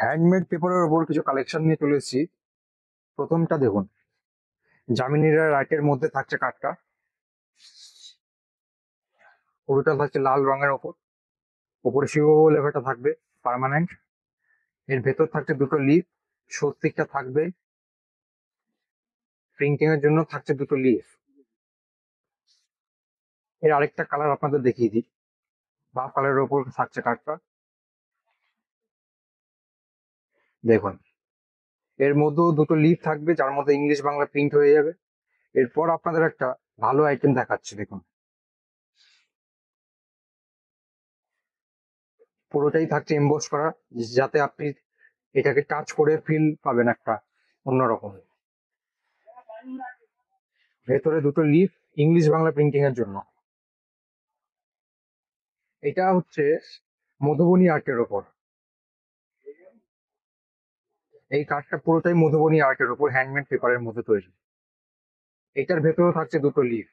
Handmade পেপারের ওপর কিছু কালেকশন নিয়ে চলে এসেছি। প্রথমটা দেখুন, জামিনীরা রাইটের মধ্যে থাকছে কাঠটা, পুরোটা থাকছে লাল রঙের ওপর। ওপরে শিববাবু লেখাটা থাকবে পার্মানেন্ট। এর ভেতর থাকছে দুটো লিফ, স্বস্তিকটা থাকবে, প্রিন্টিং এর জন্য থাকছে দুটো লিফ। এর আরেকটা কালার আপনাদের দেখিয়ে দিই। বাফ কালারের ওপর থাকছে কাঠটা, দেখুন। এর মধ্যেও দুটো লিফ থাকবে, যার মধ্যে ইংলিশ বাংলা প্রিন্ট হয়ে যাবে। এরপর আপনাদের একটা ভালো আইটেম দেখাচ্ছে, দেখুন। পুরোটাই থাকছে এমবোস করা, যাতে আপনি এটাকে টাচ করে ফিল পাবেন একটা অন্যরকম। ভেতরে দুটো লিফ, ইংলিশ বাংলা প্রিন্টিং এর জন্য। এটা হচ্ছে মধুবনী আর্টের ওপর। এই কার্ডটা পুরোটাই মধুবনী আর্টের ওপর হ্যান্ডমেড পেপারের মধ্যে তৈরি। এটার ভেতরেও থাকছে দুটো লিফ।